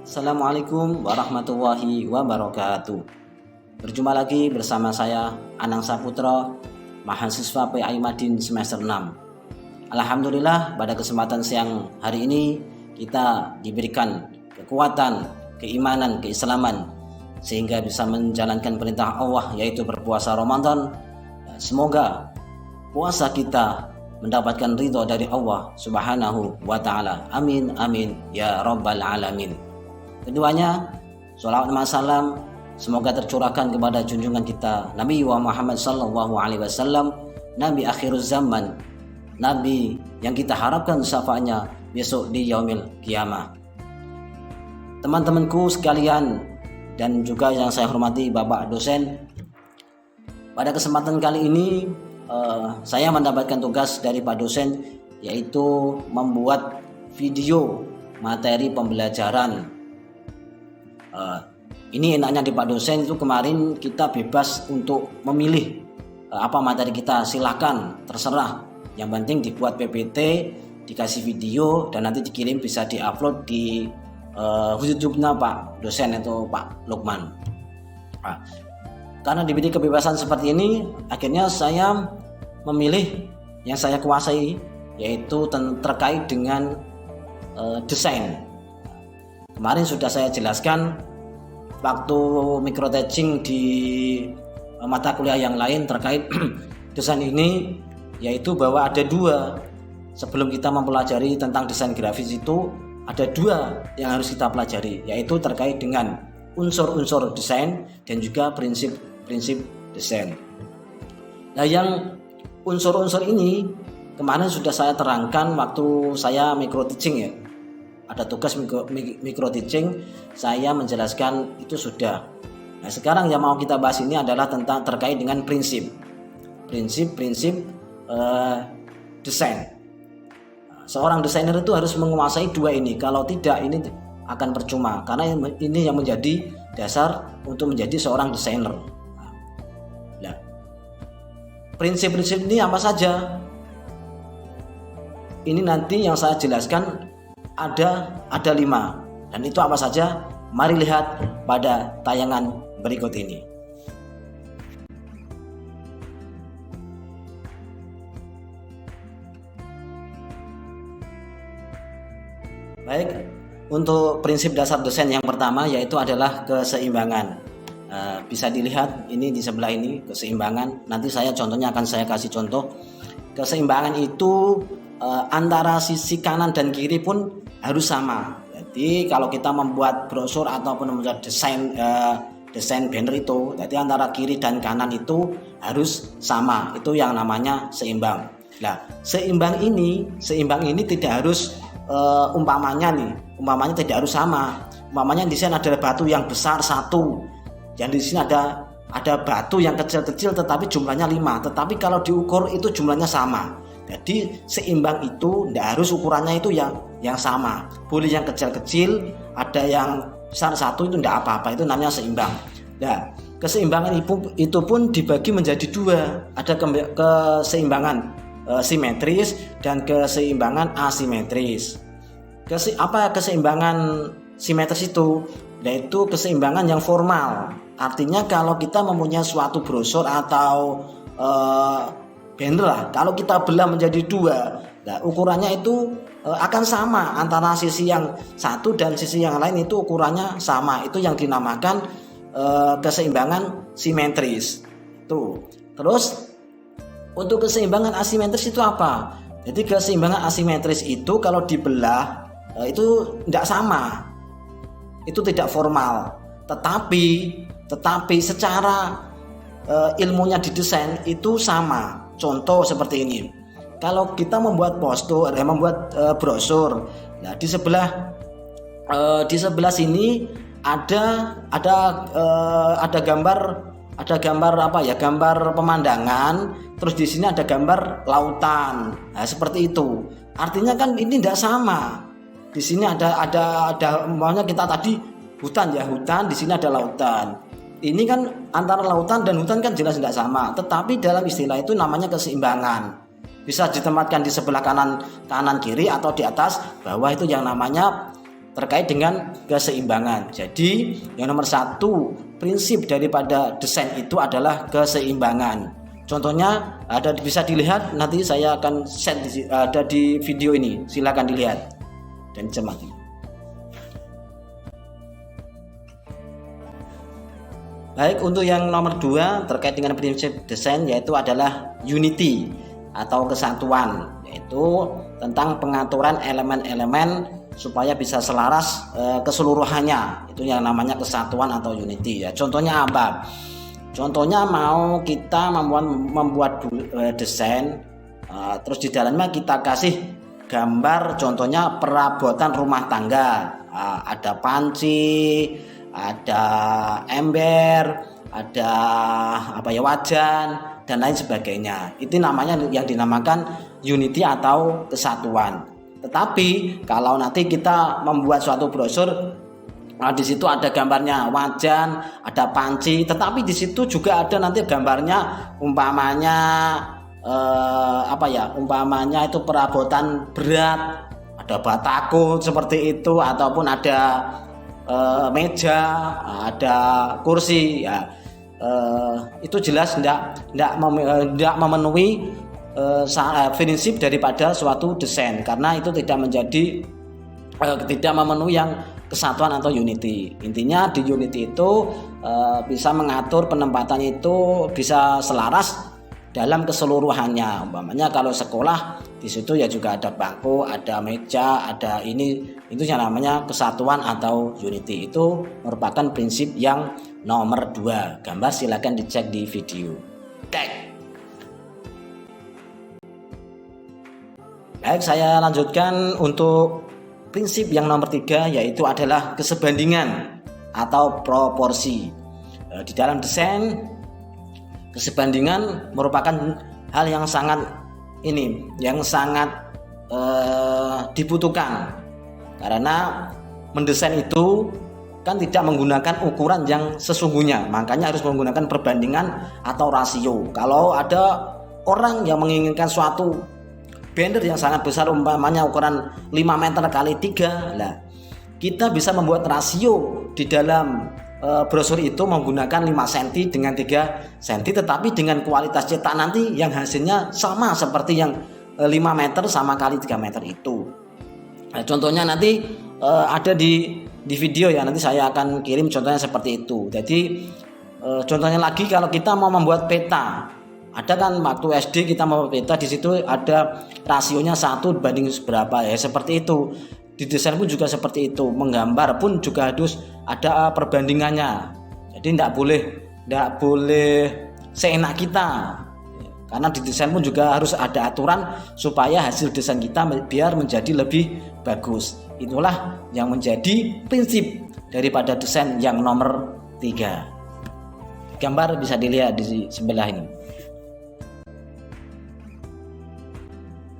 Assalamualaikum warahmatullahi wabarakatuh. Berjumpa lagi bersama saya Anang Saputra, mahasiswa PAI Madin semester 6. Alhamdulillah pada kesempatan siang hari ini kita diberikan kekuatan, keimanan, keislaman sehingga bisa menjalankan perintah Allah yaitu berpuasa Ramadan. Semoga puasa kita mendapatkan ridho dari Allah Subhanahu wa ta'ala. Amin amin ya rabbal alamin. Keduanya, sholawat dan salam semoga tercurahkan kepada junjungan kita Nabi Muhammad sallallahu alaihi wasallam, Nabi akhiruz zaman, Nabi yang kita harapkan syafaatnya besok di yaumil kiamah. Teman-temanku sekalian dan juga yang saya hormati Bapak dosen, pada kesempatan kali ini saya mendapatkan tugas dari Pak dosen yaitu membuat video materi pembelajaran. Ini enaknya di Pak dosen itu kemarin kita bebas untuk memilih apa materi kita, silakan terserah, yang penting dibuat PPT, dikasih video dan nanti dikirim, bisa diupload di YouTube-nya Pak dosen atau Pak Lukman. Karena diberi kebebasan seperti ini, akhirnya saya memilih yang saya kuasai yaitu terkait dengan desain. Kemarin sudah saya jelaskan waktu micro teaching di mata kuliah yang lain terkait desain ini, yaitu bahwa ada dua. Sebelum kita mempelajari tentang desain grafis itu ada dua yang harus kita pelajari, yaitu terkait dengan unsur-unsur desain dan juga prinsip-prinsip desain. Nah, yang unsur-unsur ini kemarin sudah saya terangkan waktu saya micro teaching ya. Ada tugas micro teaching, saya menjelaskan itu sudah. Nah, sekarang yang mau kita bahas ini adalah tentang terkait dengan prinsip desain. Seorang desainer itu harus menguasai dua ini, kalau tidak ini akan percuma, karena ini yang menjadi dasar untuk menjadi seorang desainer. Nah, prinsip-prinsip ini apa saja? Ini nanti yang saya jelaskan ada 5, dan itu apa saja? Mari lihat pada tayangan berikut ini. Baik, untuk prinsip dasar desain yang pertama yaitu adalah keseimbangan. Bisa dilihat ini di sebelah ini, keseimbangan. Nanti saya contohnya akan saya kasih contoh. Keseimbangan itu antara sisi kanan dan kiri pun harus sama. Jadi kalau kita membuat brosur ataupun membuat desain banner itu, jadi antara kiri dan kanan itu harus sama. Itu yang namanya seimbang. Nah, seimbang ini tidak harus umpamanya tidak harus sama. Umpamanya di sini ada batu yang besar 1, yang di sini ada batu yang kecil-kecil tetapi jumlahnya 5, tetapi kalau diukur itu jumlahnya sama. Jadi seimbang itu tidak harus ukurannya itu yang sama. Boleh yang kecil-kecil, ada yang besar 1, itu tidak apa-apa, itu namanya seimbang. Nah, keseimbangan itu pun dibagi menjadi 2. Ada keseimbangan simetris dan keseimbangan asimetris. Apa keseimbangan simetris itu? Yaitu keseimbangan yang formal. Artinya kalau kita mempunyai suatu brosur atau banner lah, kalau kita belah menjadi 2, nah ukurannya itu akan sama antara sisi yang satu dan sisi yang lain, itu ukurannya sama. Itu yang dinamakan keseimbangan simetris. Terus untuk keseimbangan asimetris itu apa? Jadi keseimbangan asimetris itu kalau dibelah itu tidak sama, itu tidak formal, tetapi secara ilmunya di desain itu sama. Contoh seperti ini, kalau kita membuat poster, membuat brosur, nah di sebelah sini ada gambar apa ya, gambar pemandangan, terus di sini ada gambar lautan. Nah, seperti itu. Artinya kan ini tidak sama. Di sini ada maunya kita tadi hutan, di sini ada lautan. Ini kan antara lautan dan hutan kan jelas tidak sama, tetapi dalam istilah itu namanya keseimbangan. Bisa ditempatkan di sebelah kanan kiri atau di atas bawah, itu yang namanya terkait dengan keseimbangan. Jadi yang nomor satu prinsip daripada desain itu adalah keseimbangan. Contohnya bisa dilihat, nanti saya akan share ada di video ini, silakan dilihat dan cermati. Baik, untuk yang nomor 2 terkait dengan prinsip desain yaitu adalah unity atau kesatuan, yaitu tentang pengaturan elemen-elemen supaya bisa selaras keseluruhannya. Itu yang namanya kesatuan atau unity ya. Contohnya apa? Contohnya mau kita membuat desain, terus di dalamnya kita kasih gambar, contohnya perabotan rumah tangga, ada panci, ada ember, ada wajan dan lain sebagainya. Itu namanya yang dinamakan unity atau kesatuan. Tetapi kalau nanti kita membuat suatu brosur, di situ ada gambarnya wajan, ada panci, tetapi di situ juga ada nanti gambarnya umpamanya umpamanya itu perabotan berat, ada batako seperti itu, ataupun ada meja, ada kursi ya. Itu jelas tidak memenuhi prinsip daripada suatu desain, karena itu tidak memenuhi yang kesatuan atau unity. Intinya di unity itu bisa mengatur penempatan itu bisa selaras dalam keseluruhannya. Umpamanya kalau sekolah di situ ya juga ada bangku, ada meja, ada ini. Itu yang namanya kesatuan atau unity. Itu merupakan prinsip yang nomor 2. Gambar silakan dicek di video. Baik, saya lanjutkan untuk prinsip yang nomor 3, yaitu adalah kesebandingan atau proporsi. Di dalam desain, kesebandingan merupakan hal yang sangat dibutuhkan, karena mendesain itu kan tidak menggunakan ukuran yang sesungguhnya, makanya harus menggunakan perbandingan atau rasio. Kalau ada orang yang menginginkan suatu banner yang sangat besar, umpamanya ukuran 5 meter kali 3, lah kita bisa membuat rasio di dalam brosur itu menggunakan 5 cm dengan 3 cm, tetapi dengan kualitas cetak nanti yang hasilnya sama seperti yang 5 meter sama kali 3 meter itu. Nah, contohnya nanti ada di video ya, nanti saya akan kirim contohnya seperti itu. Jadi contohnya lagi, kalau kita mau membuat peta, ada kan waktu SD kita mau peta, di situ ada rasionya 1 banding berapa ya, seperti itu. Di desain pun juga seperti itu, menggambar pun juga harus ada perbandingannya. Jadi tidak boleh seenak kita, karena di desain pun juga harus ada aturan supaya hasil desain kita biar menjadi lebih bagus. Itulah yang menjadi prinsip daripada desain yang nomor 3. Gambar bisa dilihat di sebelah ini.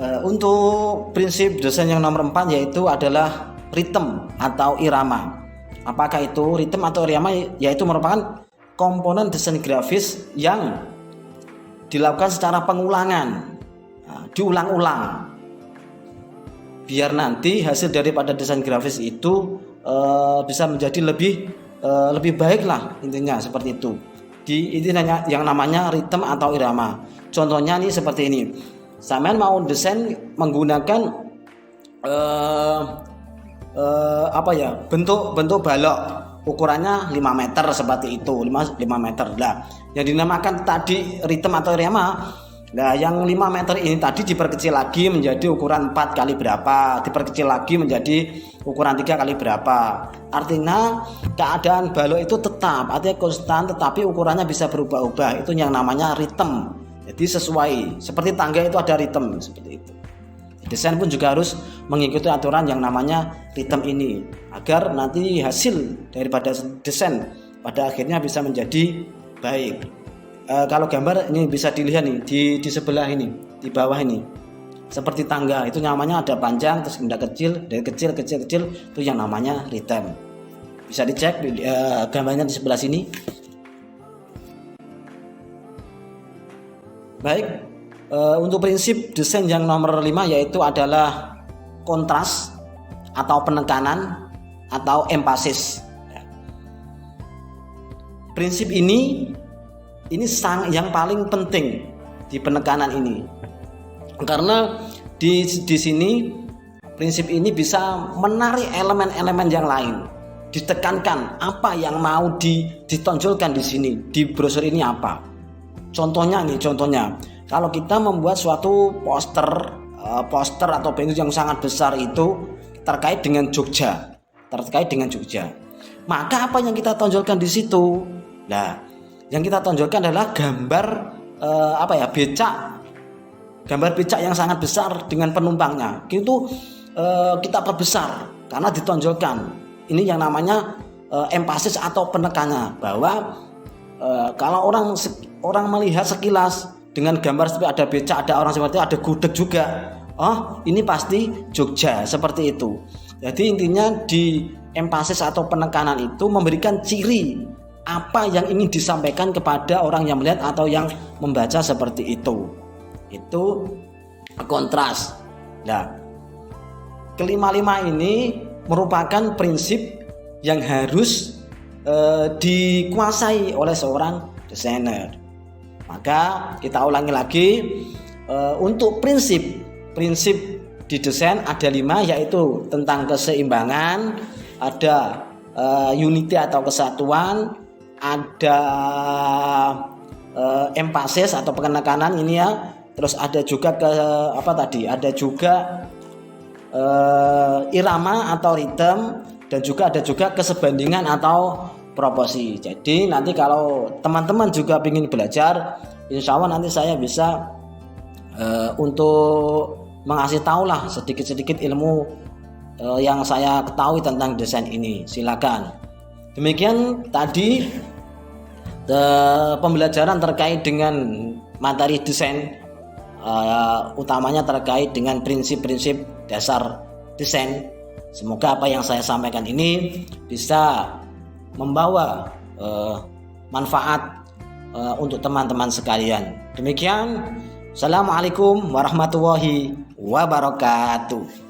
Untuk prinsip desain yang nomor 4 yaitu adalah ritme atau irama. Apakah itu ritme atau irama? Yaitu merupakan komponen desain grafis yang dilakukan secara pengulangan, diulang-ulang, biar nanti hasil daripada desain grafis itu bisa menjadi lebih baik lah, intinya seperti itu. Ini yang namanya ritme atau irama. Contohnya nih seperti ini. Sampean mau desain menggunakan bentuk balok ukurannya 5 meter seperti itu, 5 meter lah. Yang dinamakan tadi ritme atau irama. Nah, yang 5 meter ini tadi diperkecil lagi menjadi ukuran 4 kali berapa, diperkecil lagi menjadi ukuran 3 kali berapa. Artinya keadaan balok itu tetap, artinya konstan, tetapi ukurannya bisa berubah-ubah. Itu yang namanya ritme. Jadi sesuai, seperti tangga itu ada ritme seperti itu. Desain pun juga harus mengikuti aturan yang namanya ritme ini, agar nanti hasil daripada desain pada akhirnya bisa menjadi baik. Kalau gambar ini bisa dilihat nih di sebelah ini, di bawah ini, seperti tangga itu namanya ada panjang terus rendah kecil, dari kecil itu yang namanya ritme. Bisa dicek gambarnya di sebelah sini. Baik, untuk prinsip desain yang nomor 5 yaitu adalah kontras atau penekanan. atau emphasis. Prinsip ini yang paling penting di penekanan ini, karena di sini prinsip ini bisa menarik elemen-elemen yang lain. Ditekankan apa yang mau ditonjolkan di sini, di brosur ini apa. Contohnya kalau kita membuat suatu poster atau banner yang sangat besar itu terkait dengan Jogja, maka apa yang kita tonjolkan di situ? Nah, yang kita tonjolkan adalah gambar becak yang sangat besar dengan penumpangnya. Itu kita perbesar karena ditonjolkan. Ini yang namanya emphasis atau penekannya, bahwa kalau orang melihat sekilas dengan gambar seperti ada becak, ada orang seperti itu, ada gudeg juga, oh ini pasti Jogja, seperti itu. Jadi intinya di emphasis atau penekanan itu memberikan ciri apa yang ingin disampaikan kepada orang yang melihat atau yang membaca seperti itu. Itu kontras. Nah, kelima-lima ini merupakan prinsip yang harus dikuasai oleh seorang desainer. Maka kita ulangi lagi, untuk prinsip di desain ada 5, yaitu tentang keseimbangan, ada unity atau kesatuan, ada emphasis atau penekanan ini ya, terus ada juga ada juga irama atau ritme, dan juga ada juga kesebandingan atau proporsi. Jadi nanti kalau teman-teman juga ingin belajar, insya Allah nanti saya bisa untuk mengasih tahu lah sedikit-sedikit ilmu yang saya ketahui tentang desain ini. Silakan. Demikian tadi pembelajaran terkait dengan materi desain, utamanya terkait dengan prinsip-prinsip dasar desain. Semoga apa yang saya sampaikan ini bisa membawa manfaat untuk teman-teman sekalian. Demikian, assalamualaikum warahmatullahi wabarakatuh.